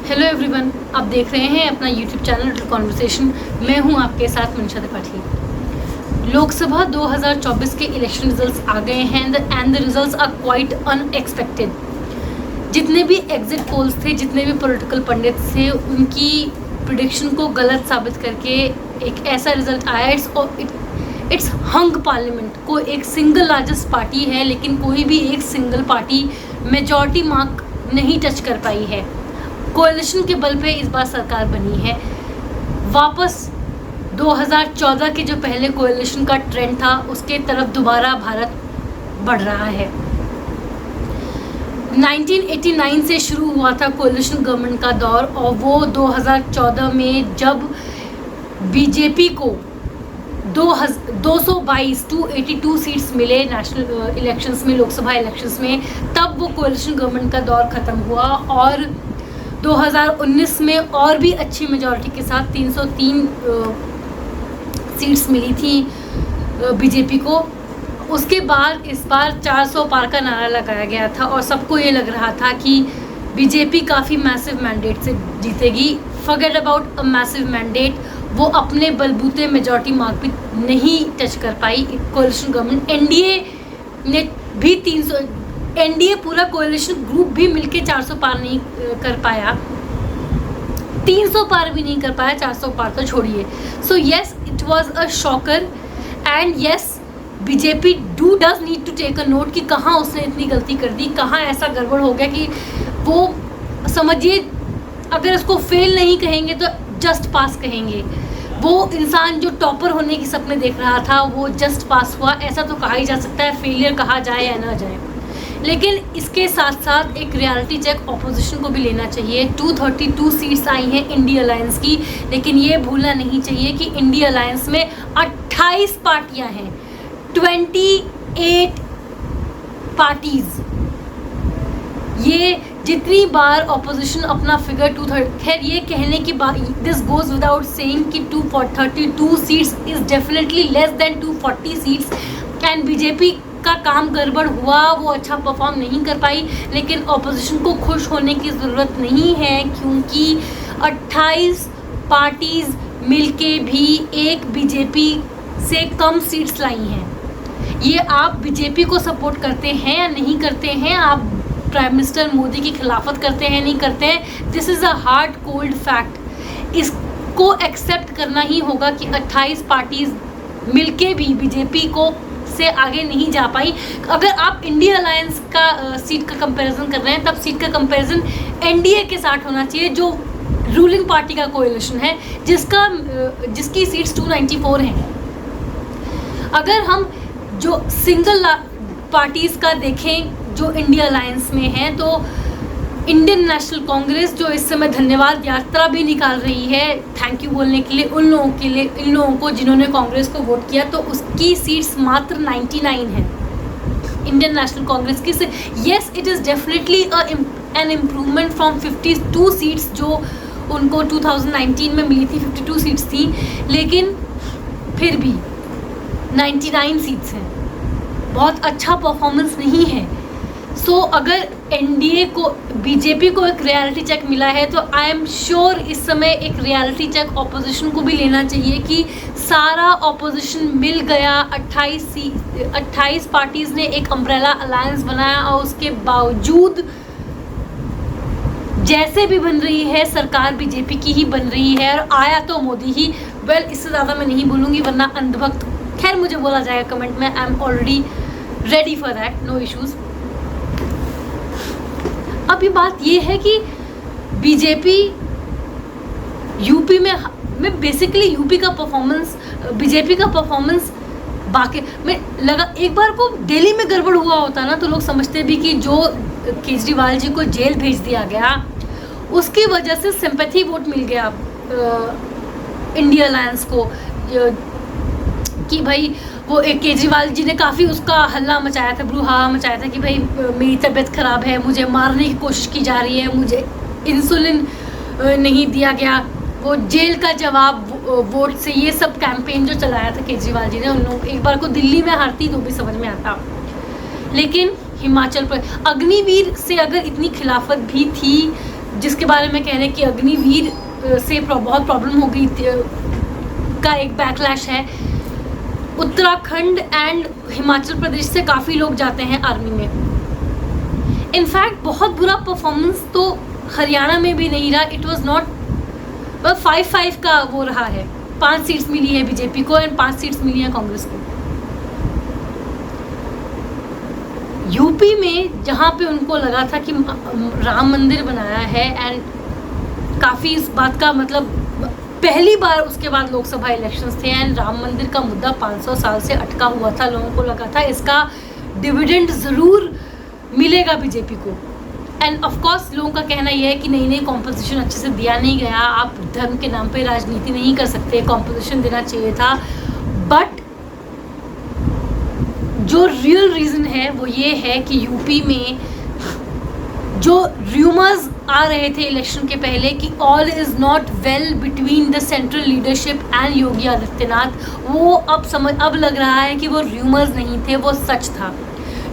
Hello everyone, आप देख रहे हैं अपना यूट्यूब चैनल लिटिल कॉन्वर्सेशन। मैं हूं आपके साथ मनीषा त्रिपाठी। लोकसभा 2024 के इलेक्शन रिजल्ट्स आ गए हैं and the results are quite unexpected. जितने भी एग्जिट पोल्स थे, जितने भी पॉलिटिकल पंडित थे, उनकी प्रिडिक्शन को गलत साबित करके एक ऐसा रिजल्ट आया। इट्स हंग पार्लियामेंट को एक सिंगल लार्जेस्ट पार्टी है, लेकिन कोई भी एक सिंगल पार्टी मेजॉरिटी मार्क नहीं टच कर पाई है। कोalition के बल पे इस बार सरकार बनी है। वापस 2014 के जो पहले कोalition का ट्रेंड था, उसके तरफ दोबारा भारत बढ़ रहा है। 1989 से शुरू हुआ था कोalition गवर्नमेंट का दौर, और वो 2014 में जब बीजेपी को 282 सीट्स मिले नेशनल इलेक्शंस में, लोकसभा इलेक्शंस में, तब वो कोalition गवर्नमेंट का दौर ख़त्म हुआ और 2019 में और भी अच्छी मेजॉरिटी के साथ 303 सीट्स मिली थी बीजेपी को। उसके बाद इस बार 400 पार का नारा लगाया गया था और सबको ये लग रहा था कि बीजेपी काफ़ी मैसिव मैंडेट से जीतेगी। Forget about a massive mandate, वो अपने बलबूते मेजॉरिटी मार्क भी नहीं टच कर पाई। कोalition गवर्नमेंट एनडीए ने भी 300, एनडीए पूरा कोalition ग्रुप भी मिलके 400 पार नहीं कर पाया, 300 पार भी नहीं कर पाया, 400 पार तो छोड़िए। So yes, it was a shocker and yes, BJP does need to take a note कि कहाँ उसने इतनी गलती कर दी, कहाँ ऐसा गड़बड़ हो गया कि वो, समझिए, अगर इसको फेल नहीं कहेंगे तो जस्ट पास कहेंगे। वो इंसान जो टॉपर होने की सपने देख रहा था, वो जस्ट पास हुआ, ऐसा तो कहा ही जा सकता है, फेलियर कहा जाए या ना जाए। लेकिन इसके साथ साथ एक रियलिटी चेक ऑपोजिशन को भी लेना चाहिए। 232 सीट्स आई हैं इंडिया अलायंस की, लेकिन ये भूलना नहीं चाहिए कि इंडिया अलायंस में 28 पार्टियां हैं, 28 पार्टीज। ये जितनी बार ऑपोजिशन अपना फिगर 230, खैर ये कहने की बात, दिस गोज विदाउट सेइंग कि 232 seats is definitely less than 240 seats. And BJP का काम गड़बड़ हुआ, वो अच्छा परफॉर्म नहीं कर पाई, लेकिन ऑपोजिशन को खुश होने की ज़रूरत नहीं है, क्योंकि 28 पार्टीज़ मिलके भी एक बीजेपी से कम सीट्स लाई हैं। ये आप बीजेपी को सपोर्ट करते हैं या नहीं करते हैं, आप प्राइम मिनिस्टर मोदी की खिलाफत करते हैं नहीं करते हैं, this is a hard cold fact. इसको एक्सेप्ट करना ही होगा कि 28 पार्टीज़ मिलके भी बीजेपी को से आगे नहीं जा पाई। अगर आप इंडिया अलायंस का सीट का कंपैरिजन कर रहे हैं, तब सीट का कंपैरिजन एनडीए के साथ होना चाहिए, जो रूलिंग पार्टी का कोalition है, जिसकी सीट्स 294 हैं। अगर हम जो सिंगल पार्टीज़ का देखें जो इंडिया अलायंस में हैं, तो इंडियन नेशनल कांग्रेस जो इस समय धन्यवाद यात्रा भी निकाल रही है, थैंक यू बोलने के लिए उन लोगों को जिन्होंने कांग्रेस को वोट किया, तो उसकी सीट्स मात्र 99 हैं इंडियन नेशनल कांग्रेस की। Yes, it is definitely an improvement from 52 seats जो उनको 2019 में मिली थी। 52 सीट्स थी, लेकिन फिर भी 99 सीट्स हैं, बहुत अच्छा परफॉर्मेंस नहीं है। सो अगर एनडीए को, बीजेपी को एक रियलिटी चेक मिला है, तो आई एम श्योर इस समय एक रियलिटी चेक ऑपोजिशन को भी लेना चाहिए कि सारा ऑपोजिशन मिल गया, 28 पार्टीज़ ने एक अम्ब्रेला अलायंस बनाया, और उसके बावजूद जैसे भी बन रही है सरकार बीजेपी की ही बन रही है, और आया तो मोदी ही। वेल, इससे ज़्यादा मैं नहीं बोलूँगी वरना अंधभक्त, खैर मुझे बोला जाएगा कमेंट में, I am already ready for that, no issues. अब ये बात ये है कि बीजेपी यूपी में बेसिकली यूपी का परफॉर्मेंस, बीजेपी का परफॉर्मेंस बाकी में लगा। एक बार को दिल्ली में गड़बड़ हुआ होता ना, तो लोग समझते भी कि जो केजरीवाल जी को जेल भेज दिया गया, उसकी वजह से सिंपैथी वोट मिल गया इंडिया अलायंस को, कि भाई वो एक केजरीवाल जी ने काफ़ी उसका हल्ला मचाया था, ब्रूहाहा मचाया था कि भाई मेरी तबीयत ख़राब है, मुझे मारने की कोशिश की जा रही है, मुझे इंसुलिन नहीं दिया गया, वो जेल का जवाब वोट से, ये सब कैंपेन जो चलाया था केजरीवाल जी ने। उन लोग एक बार को दिल्ली में हारती तो भी समझ में आता, लेकिन हिमाचल प्रदेश अग्निवीर से अगर इतनी खिलाफत भी थी जिसके बारे में कह रहे हैं कि अग्निवीर से बहुत प्रॉब्लम हो गई का एक बैकलैश है। उत्तराखंड एंड हिमाचल प्रदेश से काफ़ी लोग जाते हैं आर्मी में। इनफैक्ट बहुत बुरा परफॉर्मेंस तो हरियाणा में भी नहीं रहा। इट वॉज नॉट 5-5 का वो रहा है। 5 सीट्स मिली है बीजेपी को एंड 5 सीट्स मिली है कांग्रेस को। यूपी में जहाँ पे उनको लगा था कि राम मंदिर बनाया है एंड काफ़ी इस बात का मतलब पहली बार उसके बाद लोकसभा इलेक्शंस थे एंड राम मंदिर का मुद्दा 500 साल से अटका हुआ था। लोगों को लगा था इसका डिविडेंड ज़रूर मिलेगा बीजेपी को। एंड ऑफ कोर्स लोगों का कहना यह है कि नहीं कॉम्पोजिशन अच्छे से दिया नहीं गया, आप धर्म के नाम पे राजनीति नहीं कर सकते, कॉम्पोजिशन देना चाहिए था। बट जो रियल रीज़न है वो ये है कि यूपी में जो र्यूमर्स आ रहे थे इलेक्शन के पहले कि all is not well between the central leadership and Yogi Adityanath, वो अब लग रहा है कि वो र्यूमर्स नहीं थे, वो सच था।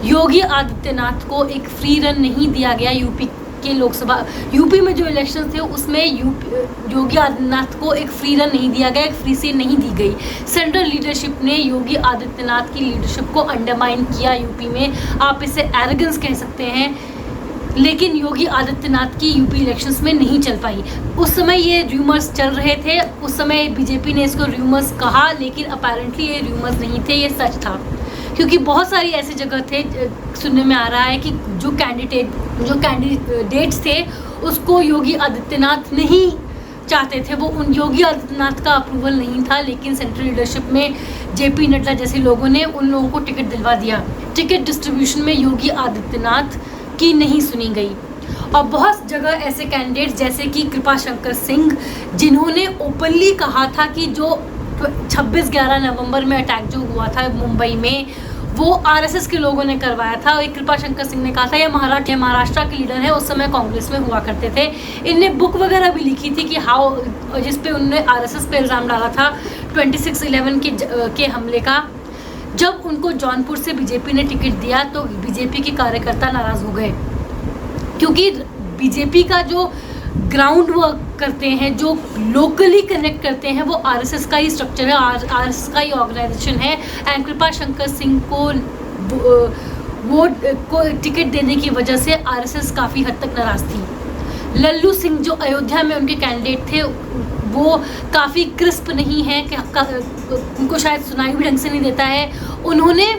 योगी आदित्यनाथ को एक फ्री रन नहीं दिया गया यूपी में जो इलेक्शन थे उसमें योगी आदित्यनाथ को एक फ्री रन नहीं दिया गया, एक फ्री सीट नहीं दी गई। सेंट्रल लीडरशिप ने योगी आदित्यनाथ की लीडरशिप को अंडरमाइन किया यूपी में। आप इसे एरोगेंस कह सकते हैं, लेकिन योगी आदित्यनाथ की यूपी इलेक्शंस में नहीं चल पाई। उस समय ये र्यूमर्स चल रहे थे, उस समय बीजेपी ने इसको र्यूमर्स कहा, लेकिन अपेरेंटली ये र्यूमर्स नहीं थे, ये सच था। क्योंकि बहुत सारी ऐसी जगह थे, सुनने में आ रहा है कि जो कैंडिडेट्स थे उसको योगी आदित्यनाथ नहीं चाहते थे, वो उन योगी आदित्यनाथ का अप्रूवल नहीं था, लेकिन सेंट्रल लीडरशिप में जेपी नड्डा जैसे लोगों ने उन लोगों को टिकट दिलवा दिया। टिकट डिस्ट्रीब्यूशन में योगी आदित्यनाथ की नहीं सुनी गई। और बहुत जगह ऐसे कैंडिडेट्स जैसे कि कृपा शंकर सिंह, जिन्होंने ओपनली कहा था कि जो 26-11 नवंबर में अटैक जो हुआ था मुंबई में वो आरएसएस के लोगों ने करवाया था। एक कृपा शंकर सिंह ने कहा था ये महाराष्ट्र के लीडर हैं, उस समय कांग्रेस में हुआ करते थे। इनने बुक वगैरह भी लिखी थी कि जिस पे उन्होंने आरएसएस पे इल्ज़ाम डाला था 26/11 के हमले का। जब उनको जौनपुर से बीजेपी ने टिकट दिया तो बीजेपी के कार्यकर्ता नाराज़ हो गए, क्योंकि बीजेपी का जो ग्राउंड वर्क करते हैं, जो लोकली कनेक्ट करते हैं, वो आरएसएस का ही स्ट्रक्चर है, आरएसएस का ही ऑर्गेनाइजेशन है। एंड कृपा शंकर सिंह को टिकट देने की वजह से आरएसएस काफ़ी हद तक नाराज़ थी। लल्लू सिंह जो अयोध्या में उनके कैंडिडेट थे वो काफ़ी क्रिस्प नहीं है, उनको शायद सुनाई भी ढंग से नहीं देता है। उन्होंने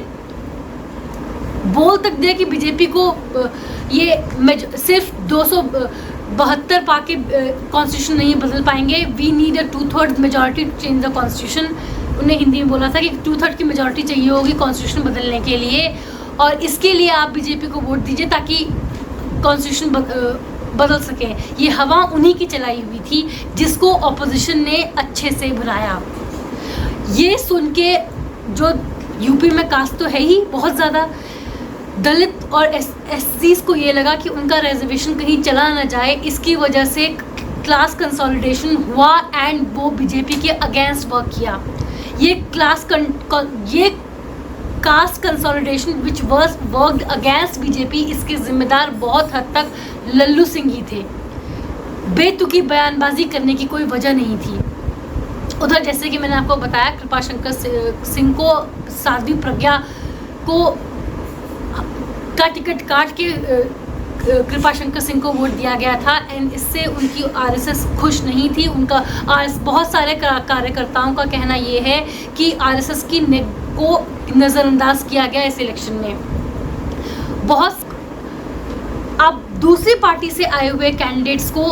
बोल तक दिया कि बीजेपी को ये सिर्फ 272 पाके कॉन्स्टिट्यूशन नहीं बदल पाएंगे, we need a 2/3 majority to change the constitution. उन्हें हिंदी में बोला था कि 2/3 की मेजॉरिटी चाहिए होगी कॉन्स्टिट्यूशन बदलने के लिए, और इसके लिए आप बीजेपी को वोट दीजिए ताकि कॉन्स्टिट्यूशन बदल सके। ये हवा उन्हीं की चलाई हुई थी जिसको ऑपोजिशन ने अच्छे से भुनाया। ये सुन के जो यूपी में कास्ट तो है ही बहुत ज़्यादा, दलित और एससीज को ये लगा कि उनका रिजर्वेशन कहीं चला ना जाए, इसकी वजह से क्लास कंसोलिडेशन हुआ एंड वो बीजेपी के अगेंस्ट वर्क किया। ये caste consolidation which was worked against BJP, इसके जिम्मेदार बहुत हद तक लल्लू सिंह ही थे। बेतुकी बयानबाजी करने की कोई वजह नहीं थी। उधर जैसे कि मैंने आपको बताया, कृपा शंकर सिंह को साध्वी प्रज्ञा का टिकट काट के कृपा शंकर सिंह को वोट दिया गया था एंड इससे उनकी आरएसएस खुश नहीं थी। उनका बहुत सारे कार्यकर्ताओं का कहना ये है कि आरएसएस की को नज़रअंदाज किया गया इस इलेक्शन में। बहुत अब दूसरी पार्टी से आए हुए कैंडिडेट्स को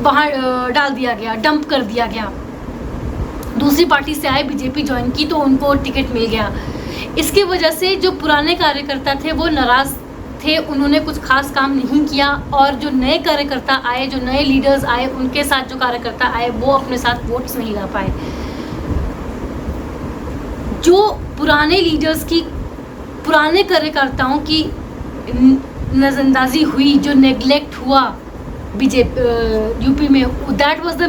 बाहर डाल दिया गया, डंप कर दिया गया। दूसरी पार्टी से आए, बीजेपी ज्वाइन की तो उनको टिकट मिल गया। इसकी वजह से जो पुराने कार्यकर्ता थे वो नाराज़ थे, उन्होंने कुछ खास काम नहीं किया, और जो नए कार्यकर्ता आए, जो नए लीडर्स आए, उनके साथ जो कार्यकर्ता आए वो अपने साथ वोट्स नहीं ला पाए। जो पुराने लीडर्स की, पुराने कार्यकर्ताओं की नज़रअंदाजी हुई, जो नेग्लेक्ट हुआ बीजेपी यूपी में, that was the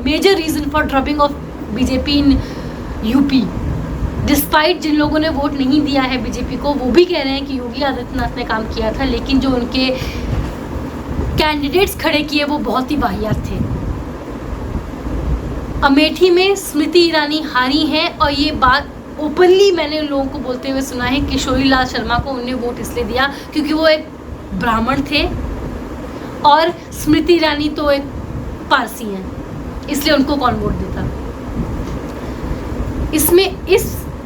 major reason for dropping of BJP in UP. Despite जिन लोगों ने वोट नहीं दिया है बीजेपी को, वो भी कह रहे हैं कि योगी आदित्यनाथ ने काम किया था, लेकिन जो उनके कैंडिडेट्स खड़े किए वो बहुत ही वाहियात थे। अमेठी में स्मृति ईरानी हारी हैं और ये बात ओपनली मैंने लोगों को बोलते हुए सुना है। किशोरी लाल शर्मा को उन्हें वोट इसलिए दिया क्योंकि वो एक ब्राह्मण थे और स्मृति ईरानी तो एक पारसी हैं, इसलिए उनको कौन वोट देता। इसमें इस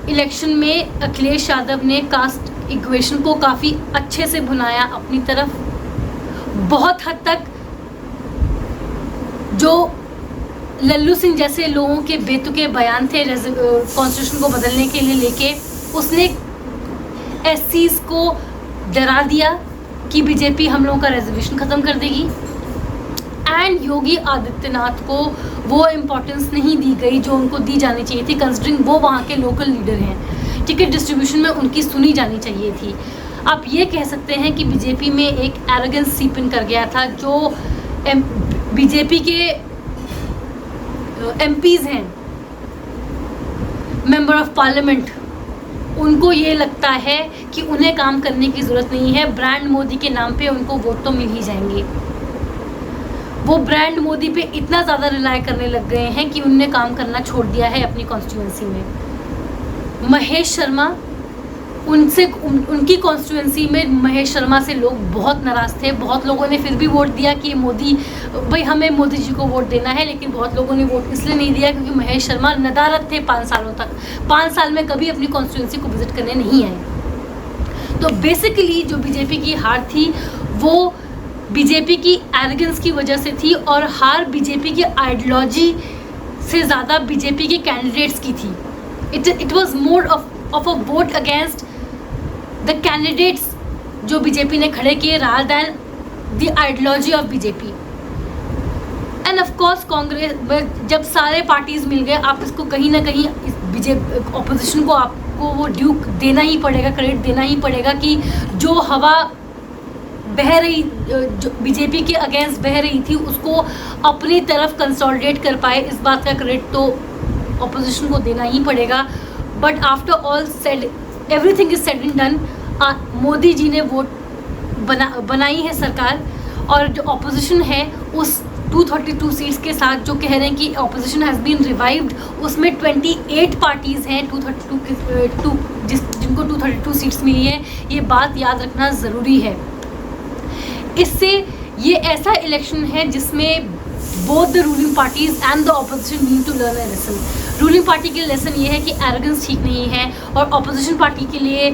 इलेक्शन में अखिलेश यादव ने कास्ट इक्वेशन को काफ़ी अच्छे से भुनाया अपनी तरफ। बहुत हद तक जो लल्लू सिंह जैसे लोगों के बेतुके बयान थे कॉन्स्टिट्यूशन को बदलने के लिए लेके, उसने एससीज को डरा दिया कि बीजेपी हम लोगों का रिजर्वेशन ख़त्म कर देगी। एंड योगी आदित्यनाथ को वो इम्पोर्टेंस नहीं दी गई जो उनको दी जानी चाहिए थी, कंसिडरिंग वो वहाँ के लोकल लीडर हैं। टिकट डिस्ट्रीब्यूशन में उनकी सुनी जानी चाहिए थी। आप ये कह सकते हैं कि बीजेपी में एक एरोगेंस सीप इन कर गया था। जो बीजेपी के एमपीज़ हैं, मेंबर ऑफ पार्लियामेंट, उनको ये लगता है कि उन्हें काम करने की ज़रूरत नहीं है, ब्रांड मोदी के नाम पे उनको वोट तो मिल ही जाएंगे। वो ब्रांड मोदी पे इतना ज़्यादा रिलाय करने लग गए हैं कि उनने काम करना छोड़ दिया है अपनी कॉन्स्टिट्यूंसी में। महेश शर्मा, उनकी कॉन्स्टिट्यूंसी में महेश शर्मा से लोग बहुत नाराज़ थे। बहुत लोगों ने फिर भी वोट दिया कि मोदी भाई हमें मोदी जी को वोट देना है, लेकिन बहुत लोगों ने वोट इसलिए नहीं दिया क्योंकि महेश शर्मा नदारत थे 5 सालों तक। 5 साल में कभी अपनी कॉन्स्टिट्यूंसी को विजिट करने नहीं आए। तो बेसिकली जो बीजेपी की हार थी वो बीजेपी की एरोगेंस की वजह से थी, और हार बीजेपी की आइडियोलॉजी से ज़्यादा बीजेपी के कैंडिडेट्स की थी। It was more of a vote against the candidates जो बीजेपी ने खड़े किए rather than the ideology of BJP. End of course Congress, जब सारे पार्टीज मिल गए, आप इसको कहीं ना कहीं बीजेपी ऑपोजिशन को आपको वो ड्यू देना ही पड़ेगा, क्रेडिट देना ही पड़ेगा कि जो हवा बह रही, जो बीजेपी के अगेंस्ट बह रही थी, उसको अपनी तरफ कंसोलिडेट कर पाए। इस बात का क्रेडिट तो ऑपोजिशन को देना ही पड़ेगा। But after all said, everything is said and done, Modi ji ने वोट बनाई है सरकार, और जो ऑपोजिशन है उस 232 सीट्स के साथ जो कह रहे हैं कि ऑपोजिशन हैज़ बीन रिवाइव्ड, उसमें 28 पार्टीज़ हैं 232 जिनको 232 सीट्स मिली है। ये बात याद रखना ज़रूरी है। इससे ये ऐसा इलेक्शन है जिसमें both the ruling parties and the opposition need to learn a lesson. Ruling party के लिए लेसन ये है कि एरोगेंस ठीक नहीं है, और ऑपोजिशन पार्टी के लिए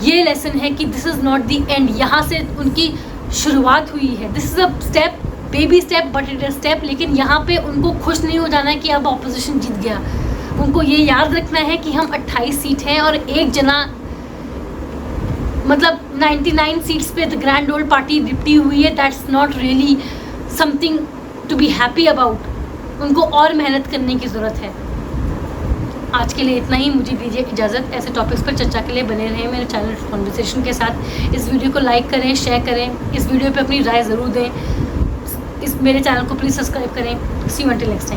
ये लेसन है कि this is not the end. यहाँ से उनकी शुरुआत हुई है, this is a step, baby step but it a step. लेकिन यहाँ पे उनको खुश नहीं हो जाना है कि अब ऑपोजिशन जीत गया। उनको ये याद रखना है कि हम 28 सीट हैं और एक जना, मतलब 99 सीट्स पे द ग्रैंड ओल्ड पार्टी निपटी हुई है। That's not really something to be happy about. उनको और मेहनत करने की ज़रूरत है। आज के लिए इतना ही, मुझे दीजिए इजाज़त। ऐसे टॉपिक्स पर चर्चा के लिए बने रहें मेरे चैनल कॉन्वर्सेशन के साथ। इस वीडियो को लाइक करें, शेयर करें, इस वीडियो पे अपनी राय ज़रूर दें। इस मेरे चैनल को प्लीज़ सब्सक्राइब करें। सी यू अंटिल नेक्स्ट टाइम।